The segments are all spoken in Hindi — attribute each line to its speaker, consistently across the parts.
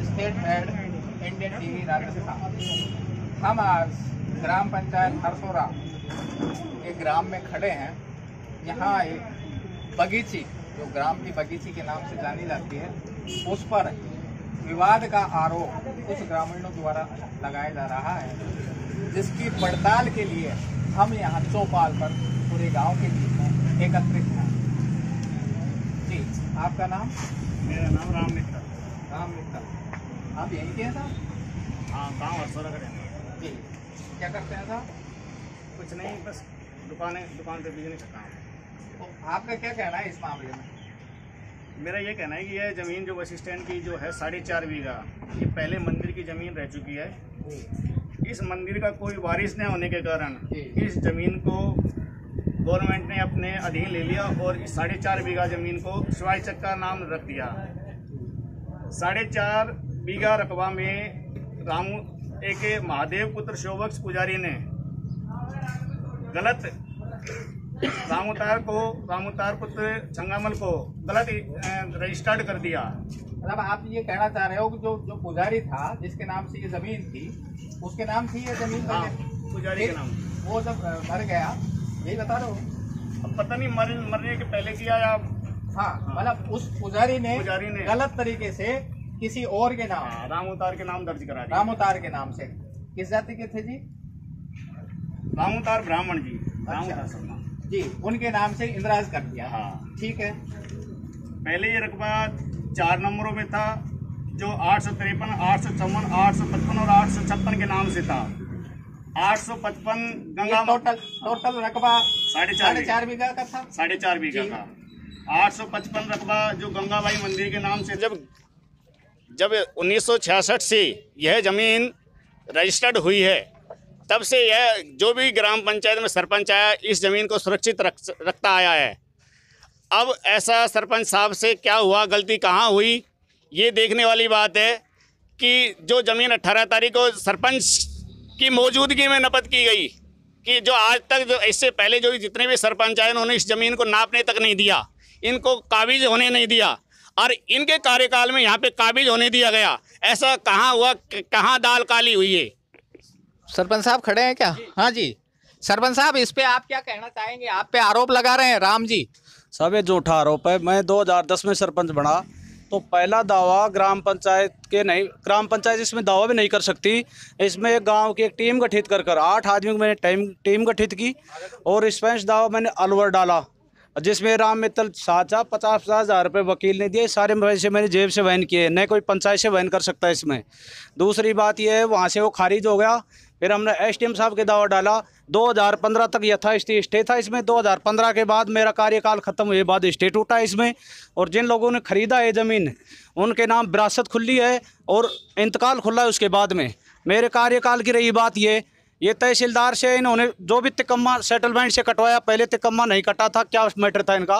Speaker 1: State head Indian TV Rajasthan. हम आज ग्राम पंचायत हरसोरा के ग्राम में खड़े हैं। यहाँ एक बगीची, जो ग्राम की बगीची के नाम से जानी जाती है, उस पर विवाद का आरोप कुछ ग्रामीणों द्वारा लगाया जा रहा है, जिसकी पड़ताल के लिए हम यहाँ चौपाल पर पूरे गांव के बीच में एकत्रित हैं। जी, आपका नाम?
Speaker 2: मेरा नाम राम मित्तल।
Speaker 1: राम मित्तल, आप यहीं के हैं साहब?
Speaker 2: हाँ, गाँव हरसोरा का रहना है।
Speaker 1: जी, क्या करते हैं साहब?
Speaker 2: कुछ नहीं, बस दुकान पे बिजनेस का काम है।
Speaker 1: तो आपका क्या कहना है इस मामले में?
Speaker 2: मेरा ये कहना है कि यह ज़मीन जो बस स्टैंड की जो है 4.5 बीघा, ये पहले मंदिर की ज़मीन रह चुकी है। इस मंदिर का कोई वारिस न होने के कारण इस ज़मीन को गवर्नमेंट ने अपने अधीन ले लिया और इस 4.5 बीघा ज़मीन को शिवाजी चक का नाम रख दिया। 4.5 बीघा रकबा में एक महादेव पुत्र शोभक्ष पुजारी ने गलत रामोतार पुत्र छंगामल को गलत रजिस्टर्ड कर दिया।
Speaker 1: मतलब आप ये कहना चाह रहे हो कि जो पुजारी था, जिसके नाम से ये जमीन थी, उसके नाम थी ये जमीन?
Speaker 2: हाँ, पुजारी के नाम।
Speaker 1: वो जब मर गया, यही बता रहे हो?
Speaker 2: अब पता नहीं मरने के पहले किया या
Speaker 1: हाँ, मतलब उस पुजारी ने गलत तरीके से किसी और के नाम,
Speaker 2: रामोतार के नाम दर्ज करा दिया।
Speaker 1: रामोतार के नाम से। किस जाति के थे जी?
Speaker 2: रामोतार ब्राह्मण जी।
Speaker 1: अच्छा जी, उनके नाम से इंद्राज कर दिया।
Speaker 2: हाँ,
Speaker 1: ठीक है।
Speaker 2: पहले ये रकबा 4 नंबरों में था, जो 853, 854, 855 और 856 के नाम से था। 855 गंगा
Speaker 1: टोटल रकबा 4.5 बीघा का था।
Speaker 2: 4.5 बीघा का। 855 रकबा जो गंगाबाई मंदिर के नाम से, जब 1966 से यह जमीन रजिस्टर्ड हुई है, तब से यह जो भी ग्राम पंचायत में सरपंच आया, इस ज़मीन को सुरक्षित रखता आया है। अब ऐसा सरपंच साहब से क्या हुआ, गलती कहाँ हुई, ये देखने वाली बात है कि जो ज़मीन 18 तारीख को सरपंच की मौजूदगी में नपत की गई, कि जो आज तक जो इससे पहले जो जितने भी सरपंच आए, उन्होंने इस ज़मीन को नापने तक नहीं दिया, इनको काबिज होने नहीं दिया, और इनके कार्यकाल में यहाँ पे काबिज होने दिया गया। ऐसा कहाँ हुआ, कहाँ दाल काली हुई है?
Speaker 1: सरपंच साहब खड़े हैं क्या? हाँ जी, सरपंच साहब, इस पे आप क्या कहना चाहेंगे? आप पे आरोप लगा रहे हैं राम जी।
Speaker 3: सब ये झूठा आरोप है। मैं 2010 में सरपंच बना, तो पहला दावा ग्राम पंचायत के नहीं, ग्राम पंचायत इसमें दावा भी नहीं कर सकती। इसमें एक गांव की एक टीम गठित कर 8 आदमियों की मैंने टीम गठित की, और इस पर दावा मैंने अलवर डाला, जिसमें राम मित्तल साझा 50-50 हज़ार रुपये वकील ने दिए। सारे पैसे मैंने जेब से वहन किए, न कोई पंचायत से वहन कर सकता है इसमें। दूसरी बात यह है, वहाँ से वो खारिज हो गया। फिर हमने एसडीएम साहब के दावा डाला। 2015 तक यथास्थिति स्टे था इसमें। 2015 के बाद मेरा कार्यकाल खत्म हुए बाद स्टे टूटा इसमें, और जिन लोगों ने खरीदा है ज़मीन, उनके नाम विरासत खुली है और इंतकाल खुला है उसके बाद में। मेरे कार्यकाल की रही बात ये तहसीलदार से इन्होंने जो भी तिकम्मा सेटलमेंट से कटवाया, पहले तिकम्मा नहीं कटा था, क्या मैटर था इनका?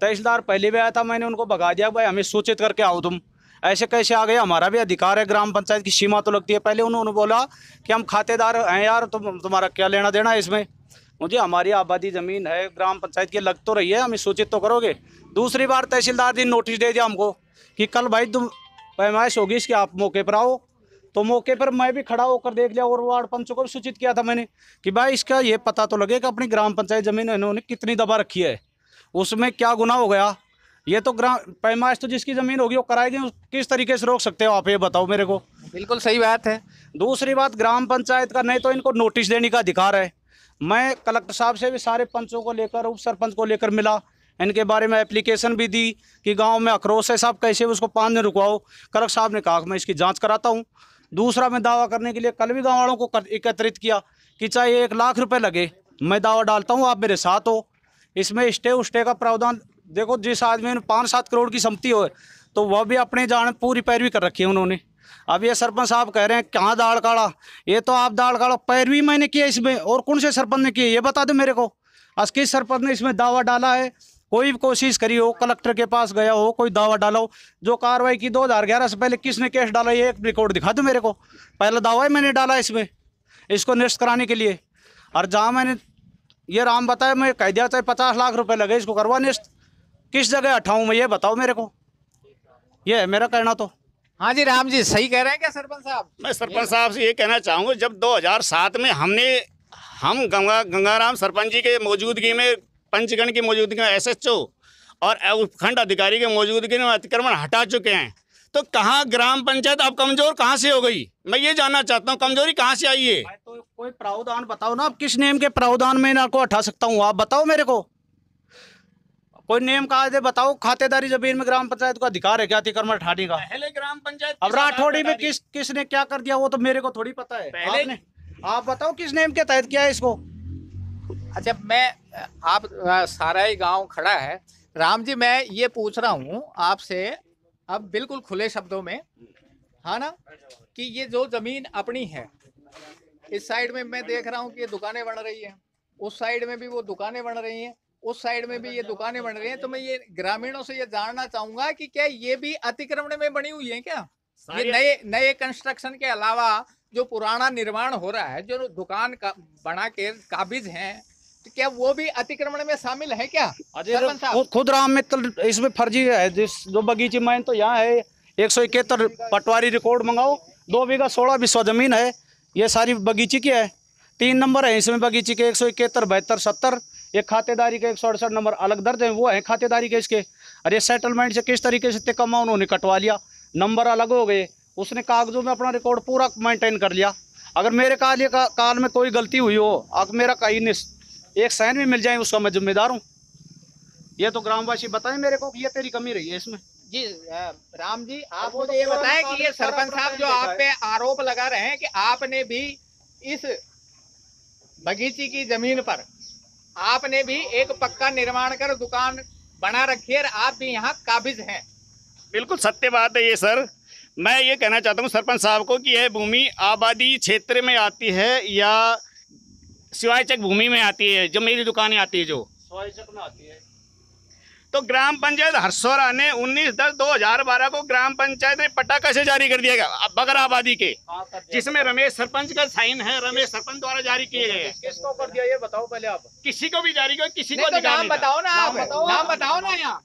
Speaker 3: तहसीलदार पहले भी आया था, मैंने उनको भगा दिया, भाई हमें सूचित करके आओ, तुम ऐसे कैसे आ गए? हमारा भी अधिकार है, ग्राम पंचायत की सीमा तो लगती है। पहले उन्होंने बोला कि हम खातेदार हैं यार, तुम्हारा क्या लेना देना है इसमें? मुझे हमारी आबादी ज़मीन है, ग्राम पंचायत की लग तो रही है, हमें सूचित तो करोगे। दूसरी बार तहसीलदार ने नोटिस दे दिया हमको कि कल भाई तुम पैमाइश होगी इसकी, आप मौके पर आओ। तो मौके पर मैं भी खड़ा होकर देख लिया, और वार्ड पंचों को भी सूचित किया था मैंने कि भाई इसका ये पता तो लगे कि अपनी ग्राम पंचायत ज़मीन इन्होंने कितनी दबा रखी है, उसमें क्या गुनाह हो गया। ये तो ग्राम पैमाइश तो जिसकी ज़मीन होगी वो कराएगी, किस तरीके से रोक सकते हो आप, ये बताओ मेरे को।
Speaker 1: बिल्कुल सही बात है।
Speaker 3: दूसरी बात, ग्राम पंचायत का नहीं तो इनको नोटिस देने का अधिकार है। मैं कलेक्टर साहब से भी सारे पंचों को लेकर, उप सरपंच को लेकर मिला, इनके बारे में एप्लीकेशन भी दी कि गांव में आक्रोश है साहब, कैसे उसको 5 दिन रुकवाओ। कलेक्टर साहब ने कहा मैं इसकी जांच कराता हूं। दूसरा, मैं दावा करने के लिए कल भी गाँव वालों को एकत्रित किया कि चाहे 1 लाख रुपये लगे, मैं दावा डालता हूँ, आप मेरे साथ हो। इसमें स्टे का प्रावधान देखो, जिस आदमी ने 5-7 करोड़ की संपत्ति हो, तो वह भी अपने जान पूरी पैरवी कर रखी है उन्होंने। अब ये सरपंच साहब कह रहे हैं कहाँ दाढ़ काढ़ा, ये तो आप दाढ़ काढ़ा, पैरवी मैंने किया इसमें, और कौन से सरपंच ने किया ये बता दो मेरे को। आज किस सरपंच ने इसमें दावा डाला है? कोई भी कोशिश करी हो, कलेक्टर के पास गया हो, कोई दावा डाला हो, जो कार्रवाई की 2011 से पहले किसने केस डाला, ये एक रिकॉर्ड दिखा दो मेरे को। पहला दावा ही मैंने डाला इसमें, इसको निरस्त कराने के लिए। और जहाँ मैंने ये राम बताया, मैं कह दिया चाहे 50 लाख रुपए लगे इसको करवा निरस्त, किस जगह हटाऊँ मैं, ये बताओ मेरे को। ये है मेरा कहना। तो
Speaker 1: हाँ जी राम जी, सही कह रहे हैं क्या सरपंच साहब?
Speaker 2: मैं सरपंच साहब से ये कहना चाहूँगा, जब 2007 में हम गंगाराम सरपंच जी के मौजूदगी में, पंचगण की मौजूदगी में SHO और उपखंड अधिकारी के मौजूदगी में अतिक्रमण हटा चुके हैं, तो कहाँ ग्राम पंचायत अब कमजोर कहाँ से हो गई? मैं ये जानना चाहता हूँ, कमजोरी कहाँ से आई है?
Speaker 3: तो कोई प्रावधान बताओ ना, आप किस नियम के प्रावधान में इनको हटा सकता हूँ? आप बताओ मेरे को, कोई नियम कायदे बताओ। खातेदारी जमीन में ग्राम पंचायत को अधिकार है क्या अतिक्रमण हटाने का?
Speaker 2: पहले ग्राम पंचायत
Speaker 3: अब राठौड़ी में किसने क्या कर दिया वो तो मेरे को थोड़ी पता है।
Speaker 2: पहले
Speaker 3: आप बताओ किस नियम के तहत किया है इसको?
Speaker 1: अच्छा, आप सारा ही गांव खड़ा है राम जी, मैं ये पूछ रहा हूँ आपसे अब बिल्कुल खुले शब्दों में, हाँ ना, कि ये जो जमीन अपनी है, इस साइड में मैं देख रहा हूँ कि ये दुकानें बन रही हैं, उस साइड में भी वो दुकानें बन रही हैं, उस साइड में भी ये दुकानें बन रही हैं, तो मैं ये ग्रामीणों से ये जानना चाहूंगा कि क्या ये भी अतिक्रमण में बनी हुई है क्या? ये नए कंस्ट्रक्शन के अलावा जो पुराना निर्माण हो रहा है, जो दुकान का बना के काबिज हैं, तो क्या वो भी अतिक्रमण में शामिल है क्या?
Speaker 3: खुद राम मित्तल इसमें फर्जी है। जो बगीची मैन तो यहाँ है 171 पटवारी रिकॉर्ड मंगाओ, 2 बीघा 16 बिस्वा जमीन है, ये सारी बगीची की है। 3 नंबर है इसमें बगीची के 171, 72, 70। ये खातेदारी के 168 नंबर अलग दर्ज है, वो है खातेदारी के इसके। अरे सेटलमेंट से किस तरीके से कमा उन्होंने कटवा लिया, नंबर अलग हो गए, उसने कागजों में अपना रिकॉर्ड पूरा मेंटेन कर लिया। अगर मेरे काल में कोई गलती हुई हो, अगर मेरा कहीं एक साइन भी मिल जाए, उसका मैं जिम्मेदार हूँ। ये तो ग्रामवासी बताएं मेरे को कि ये तेरी कमी रही है इसमें।
Speaker 1: जी राम जी, आप मुझे ये बताएं कि ये सरपंच साहब जो आप पे आरोप लगा रहे हैं कि आपने भी इस बगीची की जमीन पर आपने भी एक पक्का निर्माण कर दुकान बना रखी है, आप भी यहाँ काबिज हैं।
Speaker 2: बिल्कुल सत्य बात है ये सर। मैं ये कहना चाहता हूँ सरपंच साहब को कि यह भूमि आबादी क्षेत्र में आती है या शिवायचक भूमि में आती है, जो मेरी दुकानें आती है, जो
Speaker 3: शिवायचक में आती है।
Speaker 2: तो ग्राम पंचायत हरसौरा ने 19/10/2012 को ग्राम पंचायत ने पट्टा कैसे जारी कर दिया गया बगैर आबादी के, जिसमें रमेश सरपंच का साइन है, रमेश सरपंच द्वारा जारी किए गए।
Speaker 3: किसको कर दिया ये बताओ पहले आप।
Speaker 2: किसी को भी जारी किया, किसी को
Speaker 1: तो नाम बताओ ना, आप नाम बताओ ना। यहाँ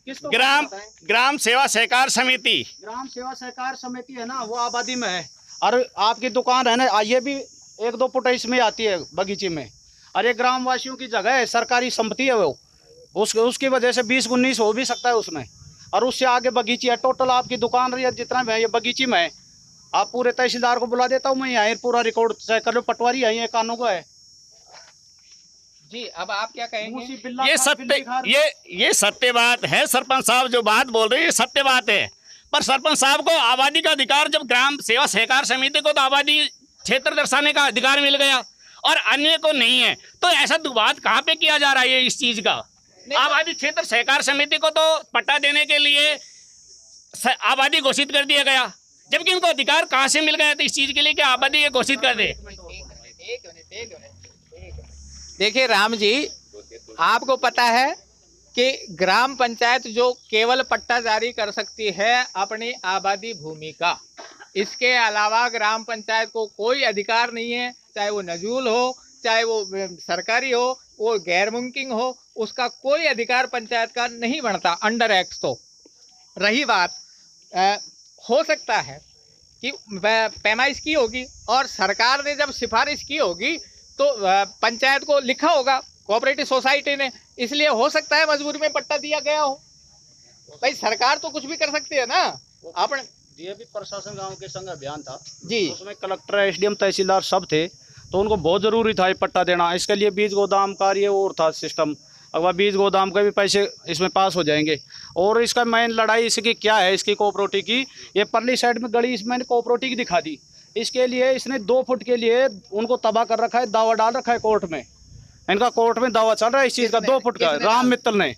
Speaker 2: ग्राम सेवा सहकार समिति,
Speaker 3: ग्राम सेवा सहकार समिति है ना, वो आबादी में है। और आपकी दुकान है ना, ये भी 1-2 फुट इसमें आती है बगीचे में। अरे ग्रामवासियों की जगह है, सरकारी संपत्ति है वो, उसकी वजह से 20-19 हो भी सकता है उसमें। और उससे आगे बगीची है, टोटल आपकी दुकान रही है जितना भी है ये बगीची में है। आप पूरे तहसीलदार को बुला देता हूँ मैं, यहाँ पूरा रिकॉर्ड चेक कर लो, पटवारी है कानून का है
Speaker 1: जी। अब आप क्या कहेंगे?
Speaker 2: ये सत्य बात है सरपंच साहब, जो बात बोल रहे हैं ये सत्य बात है। पर सरपंच साहब को आबादी का अधिकार, जब ग्राम सेवा सहकार समिति को तो आबादी क्षेत्र दर्शाने का अधिकार मिल गया और अन्य को नहीं है, तो ऐसा बात कहाँ पे किया जा रहा है इस चीज का? आबादी क्षेत्र सहकार समिति को तो पट्टा देने के लिए आबादी घोषित कर दिया गया, जबकि इनको अधिकार कहाँ से मिल गया? तो इस चीज के लिए कि आबादी ये घोषित कर दे।
Speaker 1: एक मिनट। देखिए राम जी, आपको पता है कि ग्राम पंचायत जो केवल पट्टा जारी कर सकती है अपनी आबादी भूमि का, इसके अलावा ग्राम पंचायत को कोई अधिकार नहीं है, चाहे वो नजूल हो, चाहे वो सरकारी हो, वो गैर मुमकिन हो, उसका कोई अधिकार पंचायत का नहीं बनता अंडर एक्ट। तो रही बात, हो सकता है कि पैमाइश की होगी और सरकार ने जब सिफारिश की होगी तो पंचायत को लिखा होगा कोऑपरेटिव सोसाइटी ने, इसलिए हो सकता है मजबूरी में पट्टा दिया गया हो। भाई सरकार तो कुछ भी कर सकती है ना। अपने
Speaker 3: ये भी प्रशासन गांव के संग अभियान था
Speaker 1: जी,
Speaker 3: उसमें कलेक्टर, SDM, तहसीलदार सब थे, तो उनको बहुत ज़रूरी था ये पट्टा देना। इसके लिए बीज गोदाम का ये और था सिस्टम, अगर बीज गोदाम के भी पैसे इसमें पास हो जाएंगे। और इसका मेन लड़ाई इसकी क्या है, इसकी कोऑपरेटिव की, ये परली साइड में गली इसमें कोऑपरेटिव की दिखा दी। इसके लिए इसने 2 फुट के लिए उनको तबाह कर रखा है, दावा डाल रखा है कोर्ट में, इनका कोर्ट में दावा चल रहा है इस चीज़ का। 2 फुट का राम मित्तल ने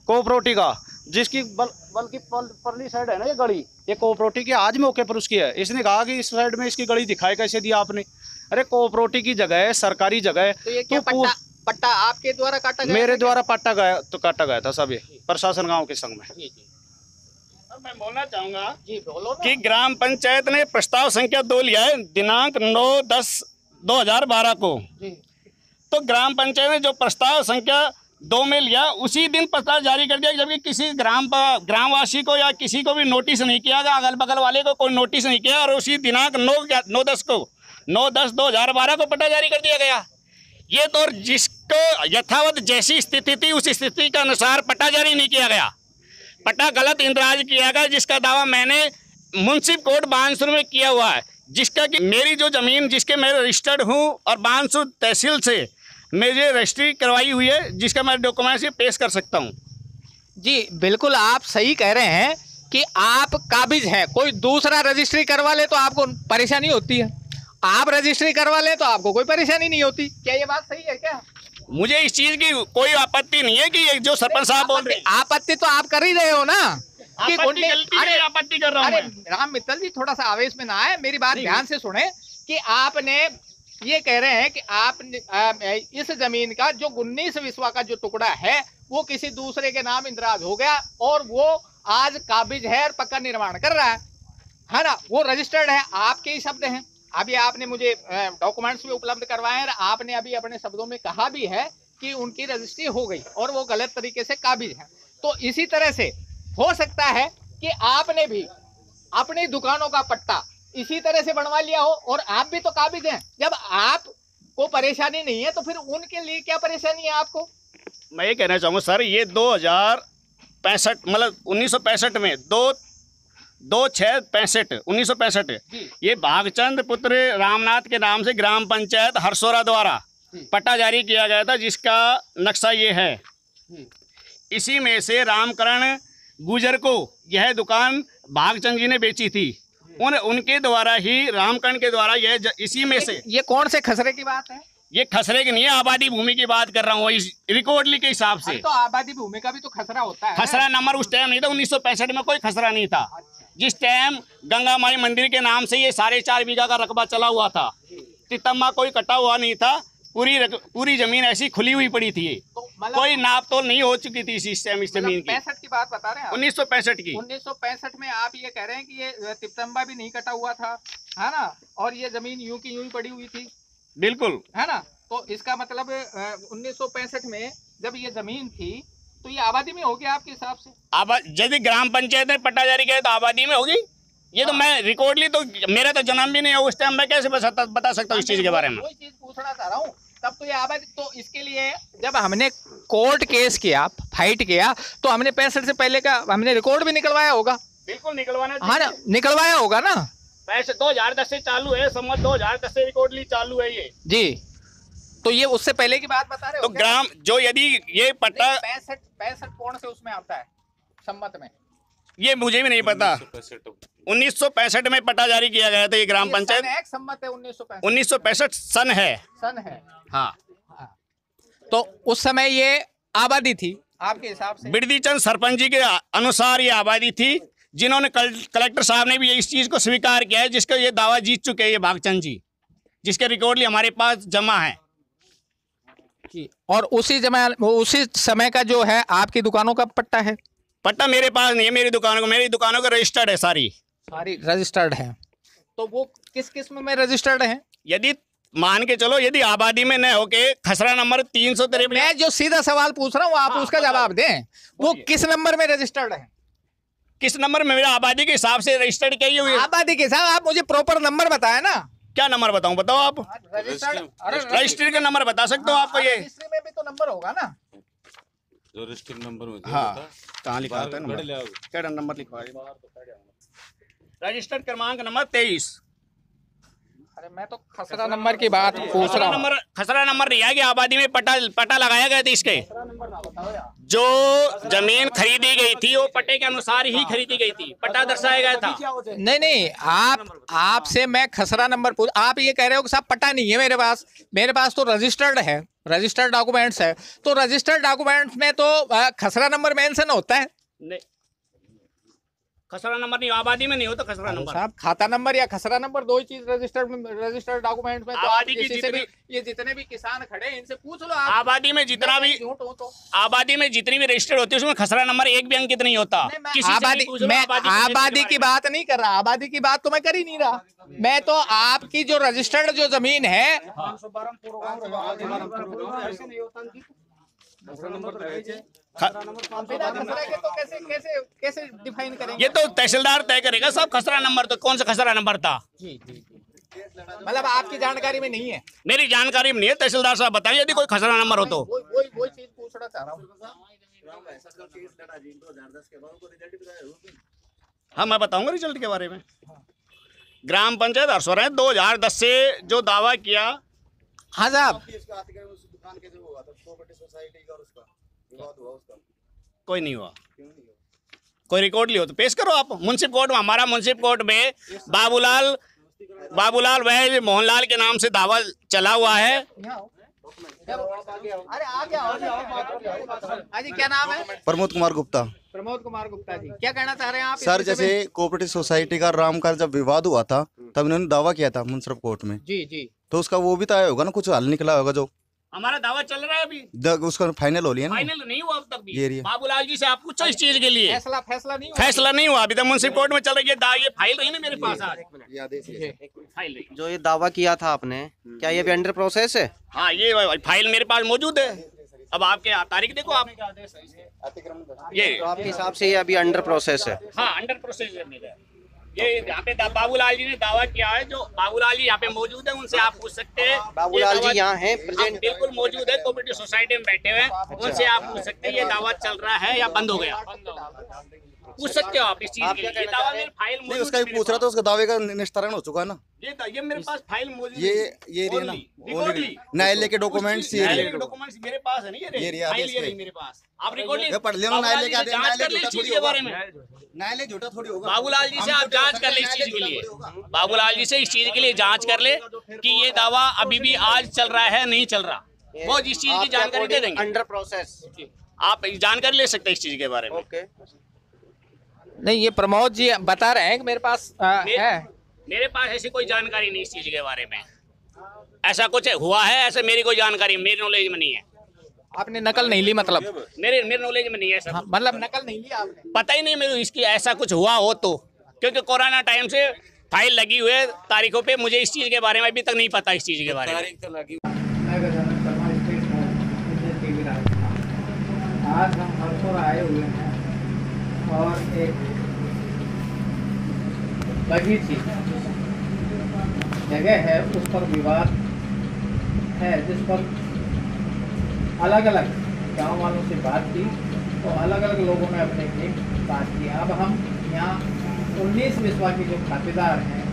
Speaker 3: कोऑपरेटिव का, जिसकी बल्कि परली साइड है ना ये गली, ये कोऑपरेटिव की आज मौके पर उसकी है। इसने कहा कि इस साइड में इसकी गली दिखाई कैसे दिया आपने? अरे कोऑपरेटिव की जगह है, सरकारी जगह है।
Speaker 1: तो ये क्या पट्टा आपके द्वारा काटा गया?
Speaker 3: मेरे द्वारा काटा गया था सब, ये प्रशासन गांव के संग में।
Speaker 2: मैं बोलना चाहूंगा कि ग्राम पंचायत ने प्रस्ताव संख्या 2 लिया है दिनांक 9/10/2012 को। तो ग्राम पंचायत ने जो प्रस्ताव संख्या 2 में लिया, उसी दिन पता जारी कर दिया, जबकि किसी ग्रामवासी को या किसी को भी नोटिस नहीं किया गया, अगल बगल वाले को कोई नोटिस नहीं किया, और उसी दिनांक 9/10/2012 को पट्टा जारी कर दिया गया। ये तो जिसको यथावत जैसी स्थिति थी उस स्थिति के अनुसार पट्टा जारी नहीं किया गया, पट्टा गलत इंदराज किया गया, जिसका दावा मैंने मुंसिफ कोर्ट बानसूर में किया हुआ है, जिसका कि मेरी जो ज़मीन जिसके मैं रजिस्टर्ड हूँ और बानसूर तहसील से मुझे रजिस्ट्री करवाई हुई है, जिसका मैं डॉक्यूमेंट्स पेश कर सकता हूँ।
Speaker 1: जी बिल्कुल, आप सही कह रहे हैं कि आप काबिज हैं, कोई दूसरा रजिस्ट्री करवा ले तो आपको परेशानी होती है, आप रजिस्ट्री करवा लें तो आपको कोई परेशानी नहीं होती। क्या ये बात सही है क्या?
Speaker 2: मुझे इस चीज की कोई आपत्ति नहीं है कि ये जो सरपंच साहब बोल रहे हैं,
Speaker 1: आपत्ति तो आप कर ही रहे हो ना कि
Speaker 2: आपत्ति कर रहा हूं मैं।
Speaker 1: राम मित्तल जी, थोड़ा सा आवेश में ना आए, मेरी बात ध्यान से सुने कि आपने ये कह रहे हैं कि आप इस जमीन का जो 19 विस्वा का जो टुकड़ा है वो किसी दूसरे के नाम इंदराज हो गया और वो आज काबिज है और पक्का निर्माण कर रहा है ना, वो रजिस्टर्ड है, आपके ही शब्द हैं। अभी आपने मुझे डॉक्यूमेंट्स भी उपलब्ध करवाए हैं, आपने अभी अपने शब्दों में कहा भी है कि उनकी रजिस्ट्री हो गई और वो गलत तरीके से काबिज है। तो इसी तरह से हो सकता है कि आपने भी अपनी दुकानों का पट्टा इसी तरह से बनवा लिया हो और आप भी तो काबिज हैं। जब आपको परेशानी नहीं है तो फिर उनके लिए क्या परेशानी है आपको?
Speaker 2: मैं ये कहना चाहूँगा सर, ये 2065 मतलब 1965 में 1965 ये भागचंद पुत्र रामनाथ के नाम से ग्राम पंचायत हरसोरा द्वारा पट्टा जारी किया गया था, जिसका नक्शा ये है। इसी में से रामकरण गुजर को यह दुकान भागचंद जी ने बेची थी, उनके द्वारा ही रामकरण के द्वारा यह इसी में से।
Speaker 1: ये कौन से खसरे की बात है? ये
Speaker 2: खसरे की नहीं है, आबादी भूमि की बात कर रहा हूँ, इस रिकॉर्डली के हिसाब से।
Speaker 1: तो आबादी भूमि का भी तो खसरा होता है।
Speaker 2: खसरा नंबर उस टाइम नहीं था, 1965 में कोई खसरा नहीं था। जिस टाइम गंगा माई मंदिर के नाम से ये 4.5 बीघा का रकबा चला हुआ था, तितम्मा कोई कटा हुआ नहीं था, पूरी जमीन ऐसी खुली हुई पड़ी थी, तो कोई नाप तोल नहीं हो चुकी थी इस टाइम इस जमीन की।
Speaker 1: 65 की बात बता रहे हैं?
Speaker 2: 1965 की।
Speaker 1: 1965 में आप ये कह रहे हैं कि ये तितम्बा भी नहीं कटा हुआ था, है ना, और ये जमीन यूं की यूं ही पड़ी हुई थी।
Speaker 2: बिल्कुल,
Speaker 1: है ना। तो इसका मतलब 1965 में जब ये जमीन थी तो ये आबादी में होगी आपके हिसाब से?
Speaker 2: यदि ग्राम पंचायत ने पट्टा जारी किया तो आबादी में होगी। ये तो मैं रिकॉर्डली, तो मेरा तो जन्म भी नहीं है उस टाइम, मैं कैसे बता सकता हूँ इस चीज के बारे में?
Speaker 1: कोई चीज पूछना चाह रहा हूँ, तब तो ये आबादी। तो इसके लिए जब हमने कोर्ट केस किया, फाइट किया, तो हमने 65 से पहले का हमने रिकॉर्ड भी निकलवाया होगा।
Speaker 2: बिल्कुल निकलवाना,
Speaker 1: हाँ ना, निकलवाया होगा ना।
Speaker 2: पैसे 2010 से चालू है, सम्मत 2010 से रिकॉर्डली चालू है ये जी।
Speaker 1: तो ये उससे पहले की बात बता रहे हो?
Speaker 2: तो ग्राम जो यदि ये पट्टा
Speaker 1: 65 कौन से उसमें आता है सम्मत में?
Speaker 2: ये मुझे भी नहीं पता। 1965 में पट्टा जारी किया गया था ये ग्राम पंचायत।
Speaker 1: सम्मत है
Speaker 2: 1965 सन है। हाँ।
Speaker 1: तो उस समय ये आबादी थी आपके हिसाब से?
Speaker 2: बिरदी चंद सरपंच जी के अनुसार ये आबादी थी, जिन्होंने कलेक्टर साहब ने भी इस चीज को स्वीकार किया है, जिसका ये दावा जीत चुके हैं ये भागचंद जी, जिसके रिकॉर्डली हमारे पास जमा है।
Speaker 1: और उसी समय का जो है आपकी दुकानों का पट्टा है?
Speaker 2: पट्टा मेरे पास नहीं है, मेरी दुकानों का रजिस्टर्ड है, सारी
Speaker 1: रजिस्टर्ड है। तो वो किस किस्म में रजिस्टर्ड है?
Speaker 2: यदि मान के चलो, यदि आबादी में न होके खसरा नंबर 353।
Speaker 1: मैं जो सीधा सवाल पूछ रहा हूँ आप उसका जवाब दें, वो किस नंबर में रजिस्टर्ड है?
Speaker 2: किस नंबर में? मेरा आबादी के हिसाब से रजिस्टर्ड किया हुई है।
Speaker 1: आबादी के हिसाब, आप मुझे प्रॉपर नंबर बताया ना।
Speaker 2: क्या नंबर बताऊं? बताओ आप। रजिस्ट्री का नंबर बता सकते हो आपको? ये
Speaker 1: रजिस्ट्री में भी तो नंबर होगा ना?
Speaker 4: जो रजिस्ट्री नंबर में
Speaker 2: हाँ, कहाँ लिखा होता है नंबर? क्या नंबर लिखा है? रजिस्टर्ड क्रमांक नंबर 23।
Speaker 1: अरे मैं तो खसरा नंबर की बात पूछ रहा हूँ।
Speaker 2: खसरा नंबर नहीं है कि आबादी में पट्टा लगाया गया था। इसके जो जमीन खरीदी गई थी वो पट्टे के अनुसार ही खरीदी गई थी, पट्टा दर्शाया गया था।
Speaker 1: नहीं, आपसे मैं खसरा नंबर पूछ, आप ये कह रहे हो कि साहब पट्टा नहीं है मेरे पास तो रजिस्टर्ड है, रजिस्टर्ड डॉक्यूमेंट्स है। तो रजिस्टर्ड डॉक्यूमेंट्स में तो खसरा नंबर मेंशन होता है? नहीं,
Speaker 2: खसरा नंबर नहीं, आबादी में नहीं होता खसरा नंबर।
Speaker 1: साहब खाता नंबर या खसरा नंबर दो ही चीज रजिस्टर्ड डॉक्यूमेंट में।
Speaker 2: आबादी की
Speaker 1: जितने भी किसान खड़े हैं इनसे पूछ लो।
Speaker 2: आबादी में जितना भी आबादी में जितनी भी रजिस्टर्ड होती है उसमें खसरा नंबर एक भी अंकित नहीं होता।
Speaker 1: आबादी की बात नहीं कर रहा, आबादी की बात तो मैं कर ही नहीं रहा। मैं तो आपकी जो रजिस्टर्ड जो जमीन है, बिना खसरा के तो कैसे कैसे कैसे डिफाइन करेंगे?
Speaker 2: ये तो तहसीलदार तय करेगा साहब। खसरा नंबर तो कौन सा खसरा नंबर था?
Speaker 1: जी जी मतलब आपकी जानकारी में नहीं है?
Speaker 2: मेरी जानकारी में नहीं है। तहसीलदार साहब बताइए यदि कोई खसरा नंबर हो तो।
Speaker 1: वही चीज पूछना चाह रहा हूँ।
Speaker 2: हाँ मैं बताऊंगा रिजल्ट के बारे में। ग्राम पंचायत हरसोरा 2010 से जो दावा किया।
Speaker 1: हाँ साहब
Speaker 2: कोई नहीं हुआ। कोई रिकॉर्ड लियो तो पेश करो आप मुंसिफ कोर्ट में। हमारा मुंसिफ कोर्ट में बाबूलाल वह मोहनलाल के नाम से दावा चला हुआ है।
Speaker 1: अरे आ गया। हाँ जी क्या नाम है?
Speaker 5: प्रमोद कुमार गुप्ता।
Speaker 1: प्रमोद कुमार गुप्ता जी क्या कहना चाह रहे हैं आप?
Speaker 5: सर जैसे कोऑपरेटिव सोसाइटी का राम का जब विवाद हुआ था तब इन्होंने दावा किया था मुंसिफ कोर्ट में।
Speaker 1: जी जी
Speaker 5: तो उसका वो भी तो आया होगा ना, कुछ हल निकला होगा जो
Speaker 2: हमारा दावा चल रहा है अभी।
Speaker 5: उसका फाइनल हो लिया ना?
Speaker 2: फाइनल नहीं हुआ अब तक
Speaker 5: ये
Speaker 2: भी। बाबूलाल जी से आप पूछो इस चीज के लिए।
Speaker 1: फैसला नहीं हुआ?
Speaker 2: फैसला नहीं हुआ अभी तक। मुंसिफ कोर्ट में चल रही है। ये फाइल रही ना मेरे पास आज। फाइल रही।
Speaker 6: जो ये दावा किया था आपने, क्या ये भी अंडर प्रोसेस है?
Speaker 2: हाँ ये फाइल मेरे पास मौजूद है। अब आपके तारीख देखो आप। ये
Speaker 6: तो आपके हिसाब से ये अभी अंडर प्रोसेस है?
Speaker 2: हाँ अंडर प्रोसेस है मेरा। ये यहाँ पे बाबूलाल जी ने दावा किया है। जो बाबूलाल जी यहाँ पे मौजूद है उनसे आप पूछ सकते हैं।
Speaker 6: बाबूलाल जी यहाँ हैं प्रेजेंट?
Speaker 2: बिल्कुल मौजूद है। कोऑपरेटिव सोसाइटी में बैठे हुए हैं। उनसे आप पूछ सकते हैं ये दावा चल रहा है या बंद हो गया। पूछ सकते हो आप इस चीज के लिए। ये दावा मेरे फाइल
Speaker 5: नहीं उसका ही पूछ रहा था। उसका दावे का निस्तारण हो चुका है ना?
Speaker 2: ये मेरे पास फाइल मौजूद
Speaker 5: ये रही ना न्यायालय के डॉक्यूमेंट्स। ये
Speaker 2: डॉक्यूमेंट्स मेरे पास है नहीं।
Speaker 5: ये
Speaker 2: फाइल ये रही मेरे पास। आप रिकॉर्ड
Speaker 5: पढ़ लेना। न्यायालय के आदेश
Speaker 2: के बारे में।
Speaker 5: न्यायालय झूठा थोड़ी होगा।
Speaker 2: बाबूलाल जी से आप जांच कर ले इस चीज के लिए। बाबूलाल जी से इस चीज के लिए जांच कर ले कि ये दावा अभी भी आज चल रहा है नहीं चल रहा। वो इस चीज की जानकारी दे देंगे।
Speaker 6: अंडर प्रोसेस
Speaker 2: आप जानकारी ले सकते हैं इस चीज के बारे में।
Speaker 6: ओके।
Speaker 1: नहीं ये प्रमोद जी बता रहे हैं कि मेरे पास है।
Speaker 2: मेरे पास ऐसी कोई जानकारी नहीं इस चीज के बारे में। ऐसा कुछ हुआ है ऐसे मेरी कोई जानकारी मेरी नॉलेज में नहीं है।
Speaker 1: आपने नकल नहीं ली मतलब?
Speaker 2: मेरे नॉलेज में नहीं है सर।
Speaker 1: मतलब नकल नहीं ली आपने?
Speaker 2: पता ही नहीं मेरे इसकी ऐसा कुछ हुआ हो तो। क्योंकि कोरोना टाइम से फाइल लगी हुई है तारीखों पे। मुझे इस चीज के बारे में अभी तक नहीं पता इस चीज के बारे में।
Speaker 1: आज हम हरसोरा आए हुए हैं और एक बगीची जगह है उस पर विवाद है जिस पर अलग अलग गांव वालों से बात की तो अलग अलग लोगों ने अपने बात की। अब हम यहाँ 19 विश्वा के जो खातेदार हैं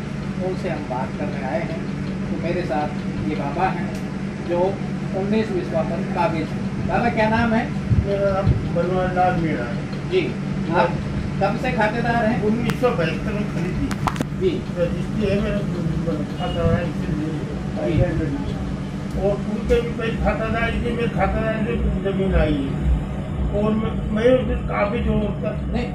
Speaker 1: उनसे हम बात करने आए हैं। तो मेरे साथ ये बाबा हैं जो 19 विश्वा पर काबिज हैं। बाबा क्या नाम है?
Speaker 7: मेरा नाम बनवारीलाल मीणा
Speaker 1: जी। आप कब से खातेदार हैं?
Speaker 7: 1972 में खरीदी
Speaker 1: जी।
Speaker 7: रजिस्ट्री है मेरा खातादार इसलिए। और उनके भी कई खातादार इसलिए मेरे खातादार से जमीन आई है और मैं उससे काबिज हूँ।
Speaker 1: नहीं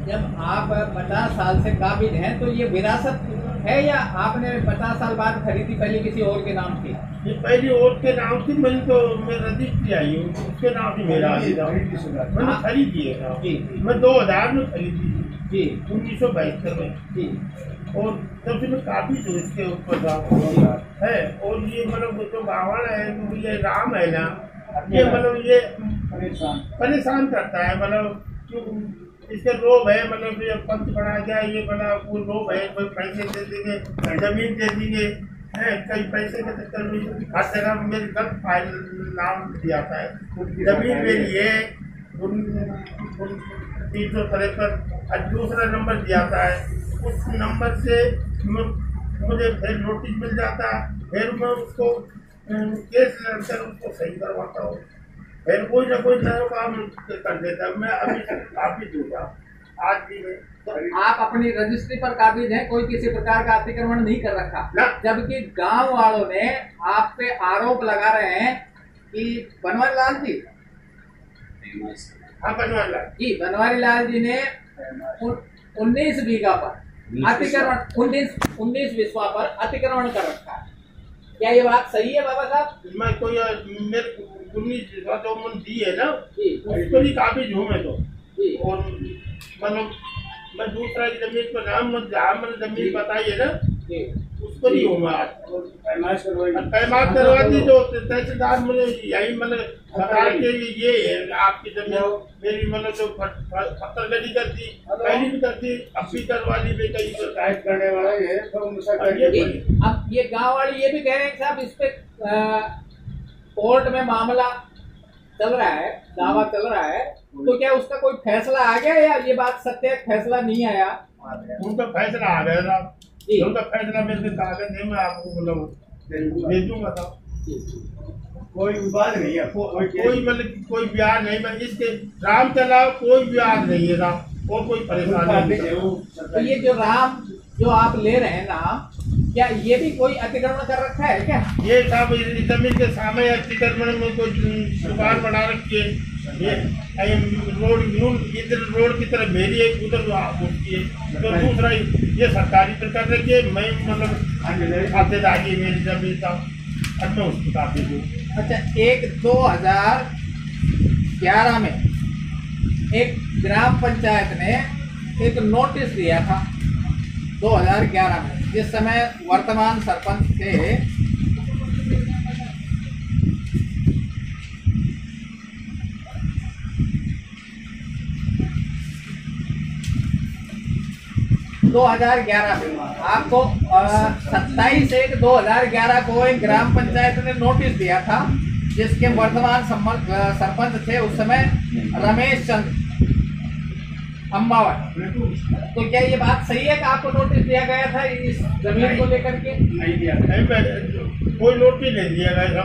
Speaker 1: जब आप 50 साल से काबिज हैं तो ये विरासत है या आपने 50 साल बाद खरीदी पहले किसी और के नाम थी?
Speaker 7: ये पहली और के नाम थी। मैंने तो मेरी रजिस्ट्री आई है उसके नाम से मेरा मैंने खरीदी है
Speaker 1: जी।
Speaker 7: मैं 2000 में खरीदी थी
Speaker 1: जी।
Speaker 7: 1972 में
Speaker 1: जी।
Speaker 7: और तब से मैं काबिज हूँ इसके ऊपर है। और ये मतलब जो बावण है ये राम है ना ये मतलब ये परेशान करता है। मतलब इसके लोभ है मतलब ये पंच बना गया ये बना वो लोभ है। कोई पैसे दे देंगे जमीन दे देंगे है कई पैसे के चक्कर में हर जगह मेरी गलत फाइल नाम दिया था। जमीन मेरी है 353 और दूसरा नंबर दिया था। उस नंबर से मुझे फिर नोटिस मिल जाता फिर मैं उसको केस लड़कर उसको सही करवाता हूँ। फिर कोई ना कोई नया काम कर देता। मैं अभी काफी दूंगा आज भी मैं।
Speaker 1: तो आप अपनी रजिस्ट्री पर काबिज हैं, कोई किसी प्रकार का अतिक्रमण नहीं कर रखा। जबकि गांव वालों ने आप पे आरोप लगा रहे हैं कि बनवारीलाल जी जी बनवारीलाल जी ने 19 बीघा पर अतिक्रमण 19 विश्वा पर अतिक्रमण कर रखा है। क्या ये बात सही है बाबा साहब?
Speaker 7: मैं कोई मेरे 19 विश्वा जो मन दी है ना उसको भी काबिज हूँ मैं तो। और मतलब मैं दूसरा जमीन को नाम जहाँ मैंने जमीन बताई है ना उस उसको नहीं हुआ पैमाश करवा दी। जो तहसीलदार मुझे यही मतलब सरकार के ये है आपकी जमीन मेरी मतलब जो पत्थर गली करती पहली भी करती अब भी करवा दी मैं कहीं शिकायत करने वाला ये
Speaker 1: अब ये गाँव वाले ये भी कह रहे हैं साहब इस पे कोर्ट में मामला चल रहा है, दावा चल रहा है, तो क्या उसका कोई फैसला आ गया या ये बात सत्य है फैसला नहीं आया?
Speaker 7: उनका फैसला आ गया था, उनका फैसला मेरे कागज नहीं मैं आपको मतलब दे दूंगा था। कोई विवाद नहीं है, कोई मतलब कोई ब्याज नहीं, मैं इसके राम के अलावा कोई ब्याज नहीं है राम और कोई परेशानी नहीं।
Speaker 1: तो ये जो राम जो आप ले रहे हैं ना, क्या ये भी कोई अतिक्रमण कर रखा है क्या?
Speaker 7: ये सब जमीन के सामने अतिक्रमण में कोई दुकान बना रखी है, ये रोड इधर रोड की तरफ मेरी है उधर उसकी है, तो दूसरा ये सरकारी पर कर रखी है। मैं मतलब खातेदारी मेरी जमीन का अब मैं उसकी काफी दूँ।
Speaker 1: अच्छा, 2011 में एक ग्राम पंचायत ने एक नोटिस दिया था 2011 में, जिस समय वर्तमान सरपंच थे आपको 27/1/2011 को एक ग्राम पंचायत ने नोटिस दिया था, जिसके वर्तमान सरपंच थे उस समय रमेश चंद्र अम्बावत। तो क्या ये बात सही है कि आपको नोटिस दिया गया था इस जमीन को लेकर के?
Speaker 7: नहीं दिया, कोई नोटिस नहीं दिया गया,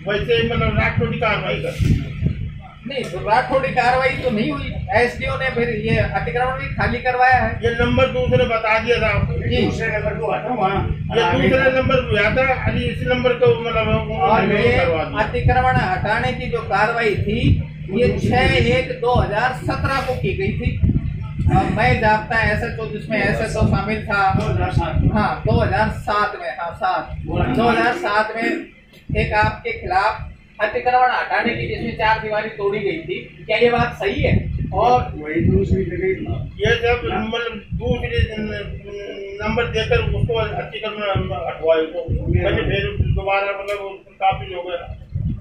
Speaker 7: वैसे मतलब राठौड़ी कार्रवाई कर
Speaker 1: नहीं, तो राठौड़ी कार्रवाई तो नहीं हुई। एसडीओ ने फिर ये अतिक्रमण भी खाली करवाया है।
Speaker 7: ये नंबर दूसरे बता दिया था, ये दूसरे नंबर हुआ था, इस नंबर को मतलब
Speaker 1: और ये अतिक्रमण हटाने की जो कार्रवाई थी ये 6/1/2017 को की गई थी। मैं जाबता SHO जिसमें SHO शामिल था, हाँ 2007 में, हाँ 2007 में एक आपके खिलाफ अतिक्रमण हटाने की जिसमें 4 दीवारी तोड़ी गई थी। क्या ये बात सही है? और
Speaker 7: वही दूसरी ये जब मतलब दूसरे नंबर देकर उसको अतिक्रमण हटवाए तो फिर दोबारा मतलब काफी हो गया,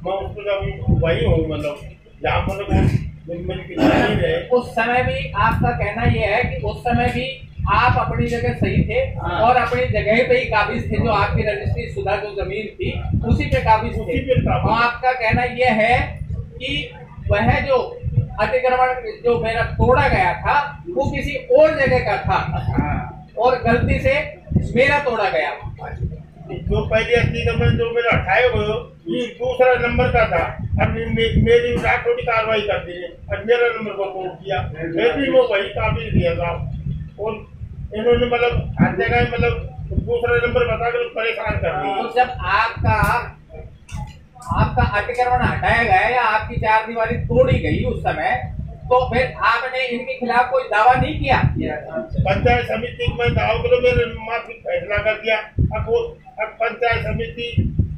Speaker 7: मैं उसको जब वही हूँ मतलब जहाँ मतलब
Speaker 1: उस समय भी आपका कहना यह है कि उस समय भी आप अपनी जगह सही थे और अपनी जगह पे ही काबिज थे, जो आपकी रजिस्ट्री शुदा जो जमीन थी उसी पे काबिज थे। और आपका कहना यह है कि वह जो अतिक्रमण जो मेरा तोड़ा गया था वो किसी और जगह का था और गलती से मेरा तोड़ा गया।
Speaker 7: जो पहले अतिक्रमण जो मेरा हटाए हुए ये दूसरा नंबर का था, अब मेरी राठौड़ी कार्रवाई कर दी और मेरा नंबर को तोड़ दिया, फिर भी वो वही काबिज दिया था और इन्होंने मतलब हर जगह मतलब दूसरा नंबर बताकर परेशान कर दिया।
Speaker 1: तो जब आपका अतिक्रमण हटाया गया या आपकी 4 दीवारी तोड़ी गई उस समय, तो फिर आपने इनके खिलाफ कोई दावा नहीं किया?
Speaker 7: पंचायत समिति में दावा करो, मेरे माफी फैसला कर दिया। अब पंचायत समिति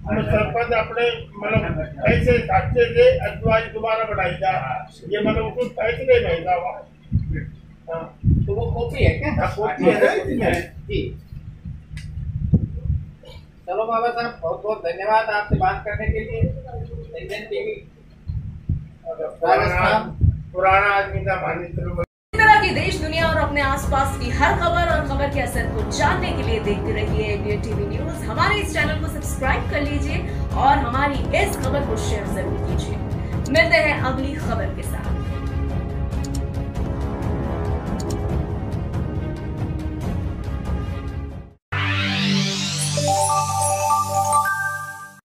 Speaker 7: सरपंच अपने मतलब पैसे खर्चे से अखबारी दोबारा बढ़ाई जा, ये मतलब कुछ फैसले नहीं दावा।
Speaker 1: तो वो कॉपी है क्या?
Speaker 7: कॉपी है
Speaker 1: जी। चलो बाबा साहब, बहुत बहुत धन्यवाद आपसे बात करने के लिए। इंडियन टीवी
Speaker 7: पुराना आदमी था मानिक।
Speaker 8: इस तरह की देश दुनिया और अपने आसपास की हर खबर और खबर के असर को जानने के लिए देखते रहिए इंडियन टीवी न्यूज। हमारे इस चैनल को सब्सक्राइब कर लीजिए और हमारी इस खबर को शेयर जरूर कीजिए। मिलते हैं अगली खबर के साथ।